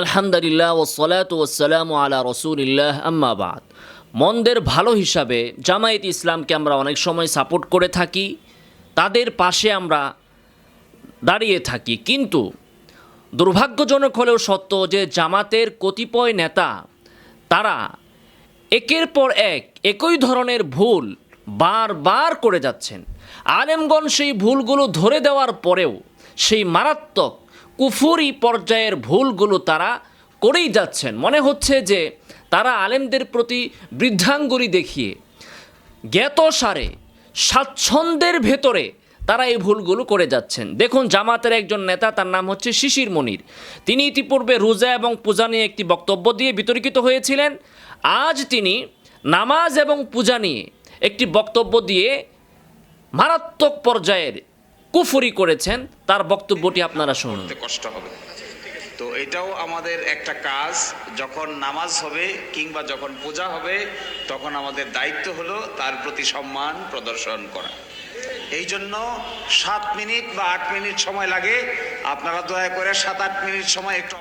আলহামদুলিল্লাহ ওয়াসসালাতু ওয়াসসালামু আলা রাসূলিল্লাহ আম্মা বাদ। মন্দের ভালো হিসাবে জামায়াত ইসলামকে আমরা অনেক সময় সাপোর্ট করে থাকি, তাদের পাশে আমরা দাঁড়িয়ে থাকি। কিন্তু দুর্ভাগ্যজনক হলেও সত্য যে জামাতের কতিপয় নেতা তারা একের পর এক একই ধরনের ভুল বারবার করে যাচ্ছেন। আলেমগণ সেই ভুলগুলো ধরে দেওয়ার পরেও সেই মারাত্মক কুফরি পর্যায়ের ভুলগুলো তারা করেই যাচ্ছেন। মনে হচ্ছে যে তারা আলেমদের প্রতি বৃদ্ধাঙ্গুলি দেখিয়ে জ্ঞাতসারে স্বাচ্ছন্দ্যের ভেতরে তারা এই ভুলগুলো করে যাচ্ছেন। দেখুন, জামাতের একজন নেতা, তার নাম হচ্ছে শিশির মনির। তিনি ইতিপূর্বে রোজা এবং পূজা নিয়ে একটি বক্তব্য দিয়ে বিতর্কিত হয়েছিলেন। আজ তিনি নামাজ এবং পূজা নিয়ে একটি বক্তব্য দিয়ে মারাত্মক পর্যায়ের কুফরি করেছেন। তার বক্তব্যটি আপনারা শুনুন। কষ্ট হবে, তো এটাও আমাদের একটা কাজ। যখন নামাজ হবে কিংবা যখন পূজা হবে তখন আমাদের দায়িত্ব হলো তার প্রতি সম্মান প্রদর্শন করা। এই জন্য 7 মিনিট বা 8 মিনিট সময় লাগে। আপনারা দয়া করে 7-8 মিনিট সময় একটু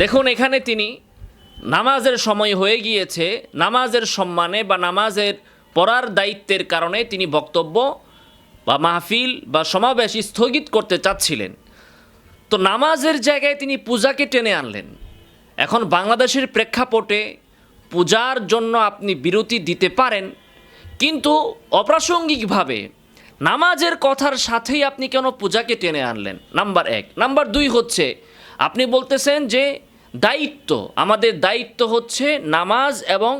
দেখুন, এখানে তিনি নামাজের সময় হয়ে গিয়েছে, নামাজের সম্মানে বা নামাজের পড়ার দায়িত্বের কারণে তিনি বক্তব্য বা মাহফিল বা সমাবেশ স্থগিত করতে চাচ্ছিলেন। তো নামাজের জায়গায় তিনি পূজাকে টেনে আনলেন। এখন বাংলাদেশের প্রেক্ষাপটে পূজার জন্য আপনি বিরতি দিতে পারেন, কিন্তু অপ্রাসঙ্গিকভাবে নামাজের কথার সাথেই আপনি কেন পূজাকে টেনে আনলেন? নাম্বার 1। নাম্বার 2 হচ্ছে, আপনি বলতেছেন যে দায়িত্ব, আমাদের দায়িত্ব হচ্ছে নামাজ এবং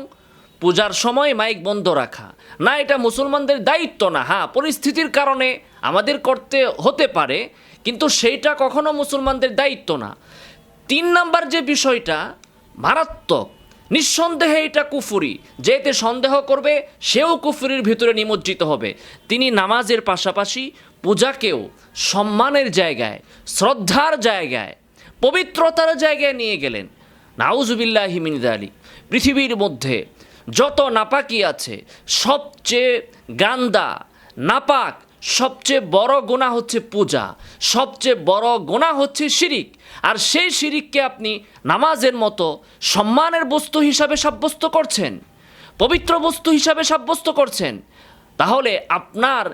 পূজার সময় মাইক বন্ধ রাখা। না, এটা মুসলমানদের দায়িত্ব না। হ্যাঁ, পরিস্থিতির কারণে আমাদের করতে হতে পারে, কিন্তু সেইটা কখনো মুসলমানদের দায়িত্ব না। 3 নাম্বার যে বিষয়টা মারাত্মক, নিঃসন্দেহে এটা কুফরি। যে এতে সন্দেহ করবে সেও কুফরির ভিতরে নিমজ্জিত হবে। তিনি নামাজের পাশাপাশি পূজাকেও সম্মানের জায়গায়, শ্রদ্ধার জায়গায়, পবিত্রতার জায়গায় নিয়ে গেলেন। নাউজুবিল্লাহি মিন যালিক। পৃথিবীর মধ্যে যত নাপাকি আছে, সবচেয়ে গান্দা নাপাক, সবচেয়ে বড় গুনাহ হচ্ছে পূজা, সবচেয়ে বড় গুনাহ হচ্ছে শিরিক। আর সেই শিরিককে আপনি নামাজের মতো সম্মানের বস্তু হিসাবে সাব্যস্ত করছেন, পবিত্র বস্তু হিসাবে সাব্যস্ত করছেন। তাহলে আপনার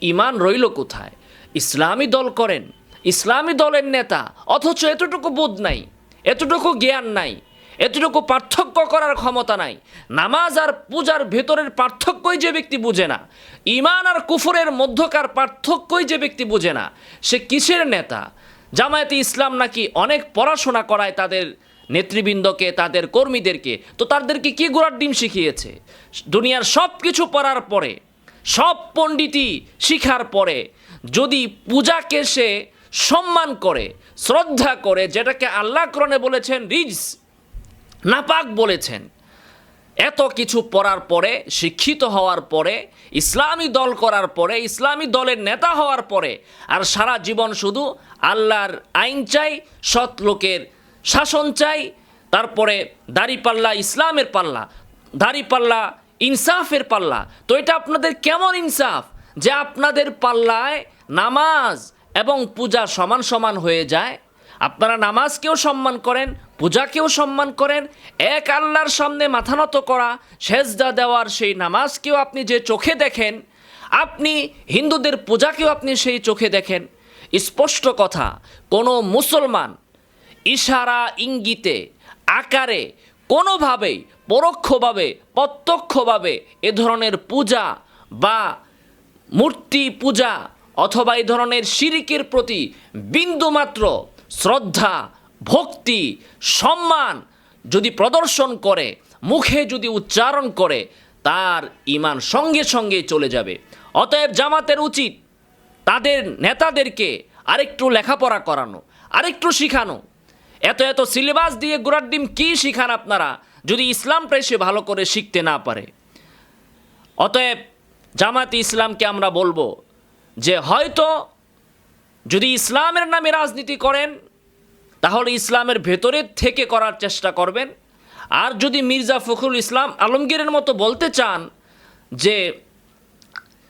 ঈমান রইল কোথায়? ইসলামী দল করেন, ইসলামী দলের নেতা, অথচ এতটুকু বোধ নাই, এতটুকু জ্ঞান নাই, এতটুকু পার্থক্য করার ক্ষমতা নাই। নামাজ আর পূজার ভেতরের পার্থক্যই যে ব্যক্তি বুঝে না, ঈমান আর কুফরের মধ্যকার পার্থক্যই যে ব্যক্তি বুঝে না, সে কিসের নেতা? জামায়াতে ইসলাম নাকি অনেক পড়াশোনা করায় তাদের নেতৃবৃন্দকে, তাদের কর্মীদেরকে। তো তাদেরকে কি গোড়ার ডিম শিখিয়েছে? দুনিয়ার সব কিছু পড়ার পরে, সব পণ্ডিতি শিখার পরে যদি পূজাকে সে সম্মান করে, শ্রদ্ধা করে, যেটাকে আল্লাহ কোরআনে বলেছেন রিজস, নাপাক বলেছেন, এত কিছু পড়ার পরে, শিক্ষিত হওয়ার পরে, ইসলামী দল করার পরে, ইসলামী দলের নেতা হওয়ার পরে আর সারা জীবন শুধু আল্লাহর আইন চাই, সৎ লোকের শাসন চাই, তারপরে দাড়িপাল্লা ইসলামের পাল্লা, দাড়িপাল্লা ইনসাফের পাল্লা। তো এটা আপনাদের কেমন ইনসাফ যে আপনাদের পাল্লায় নামাজ এবং পূজা সমান সমান হয়ে যায়? আপনারা নামাজকেও সম্মান করেন, পূজাকেও সম্মান করেন। এক আল্লাহর সামনে মাথা নত করা, সেজদা দেওয়ার সেই নামাজকেও আপনি যে চোখে দেখেন, আপনি হিন্দুদের পূজাকেও আপনি সেই চোখে দেখেন। স্পষ্ট কথা, কোনো মুসলমান ইশারা ইঙ্গিতে আকারে কোনোভাবেই পরোক্ষভাবে প্রত্যক্ষভাবে এ ধরনের পূজা বা মূর্তি পূজা অথবা এই ধরনের শিরিকের প্রতি বিন্দুমাত্র শ্রদ্ধা, ভক্তি, সম্মান যদি প্রদর্শন করে, মুখে যদি উচ্চারণ করে, তার ঈমান সঙ্গে সঙ্গে চলে যাবে। অতএব জামাতের উচিত তাদের নেতাদেরকে আরেকটু লেখাপড়া করানো, আরেকটু শিখানো। এত এত সিলেবাস দিয়ে গোড়ার ডিম কী শিখান আপনারা, যদি ইসলামটাই সে ভালো করে শিখতে না পারে? অতএব জামাতে ইসলামকে আমরা বলবো যে হয়তো যদি ইসলামের নামে রাজনীতি করেন তাহলে ইসলামের ভেতরের থেকে করার চেষ্টা করবেন। আর যদি মির্জা ফখরুল ইসলাম আলমগীরের মতো বলতে চান যে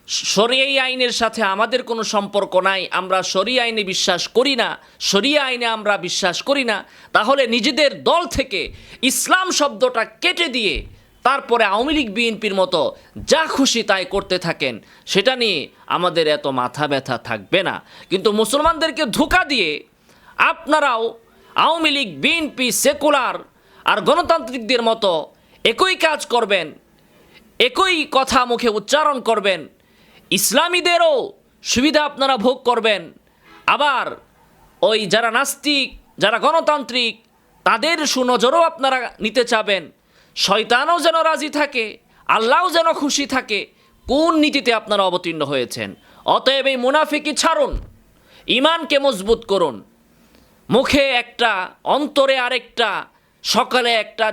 শরীয়ী আইনের সাথে আমাদের কোনো সম্পর্ক নাই, আমরা শরীয়ী আইনে বিশ্বাস করি না, শরিয়া আইনে আমরা বিশ্বাস করি না, তাহলে নিজেদের দল থেকে ইসলাম শব্দটা কেটে দিয়ে তারপরে আওয়ামী লীগ বিএনপির মতো যা খুশি তাই করতে থাকেন, সেটা নিয়ে আমাদের এত মাথা ব্যথা থাকবে না। কিন্তু মুসলমানদেরকে ধোঁকা দিয়ে আপনারাও আওয়ামী লীগ বিএনপি সেকুলার আর গণতান্ত্রিকদের মতো একই কাজ করবেন, একই কথা মুখে উচ্চারণ করবেন, ইসলামীদেরও সুবিধা আপনারা ভোগ করবেন, আবার ওই যারা নাস্তিক যারা গণতান্ত্রিক তাদের সুনজরও আপনারা নিতে চাবেন। শয়তানও যেন রাজি থাকে, আল্লাহও যেন খুশি থাকে। কোন নীতিতে আপনারা অবতীর্ণ হয়েছেন? অতএব এই মুনাফিকি ছাড়ুন, ইমানকে মজবুত করুন। মুখে একটা, অন্তরে আরেকটা, সকালে একটা,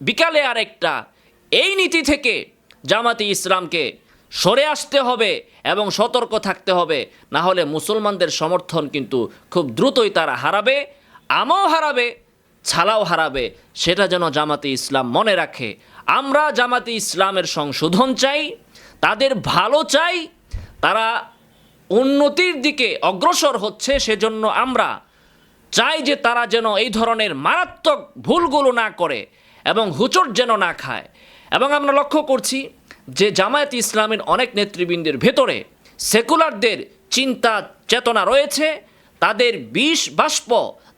বিকালে আরেকটা, এই নীতি থেকে জামাতে ইসলামকে সরে আসতে হবে এবং সতর্ক থাকতে হবে। না হলে মুসলমানদের সমর্থন কিন্তু খুব দ্রুতই তারা হারাবে, আমও হারাবে, ছালাও হারাবে। সেটা যেন জামাতে ইসলাম মনে রাখে। আমরা জামাতে ইসলামের সংশোধন চাই, তাদের ভালো চাই, তারা উন্নতির দিকে অগ্রসর হচ্ছে, সেজন্য আমরা চাই যে তারা যেন এই ধরনের মারাত্মক ভুলগুলো না করে এবং হুচট যেন না খায়। এবং আমরা লক্ষ্য করছি যে জামায়াত ইসলামের অনেক নেতৃবৃন্দের ভেতরে সেকুলারদের চিন্তা চেতনা রয়েছে, তাদের বিষ বাষ্প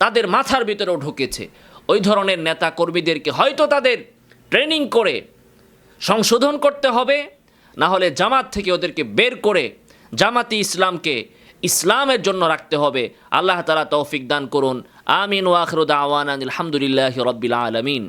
তাদের মাথার ভিতরেও ঢুকেছে। ওই ধরনের নেতা কর্মীদেরকে হয়তো তাদের ট্রেনিং করে সংশোধন করতে হবে, না হলে জামাত থেকে ওদেরকে বের করে জামাতি ইসলামকে ইসলামের জন্য রাখতে হবে। আল্লাহ তাআলা তৌফিক দান করুন। আমিন ওয়া আখিরু দাওয়ানা আলহামদুলিল্লাহি রাব্বিল আলামিন।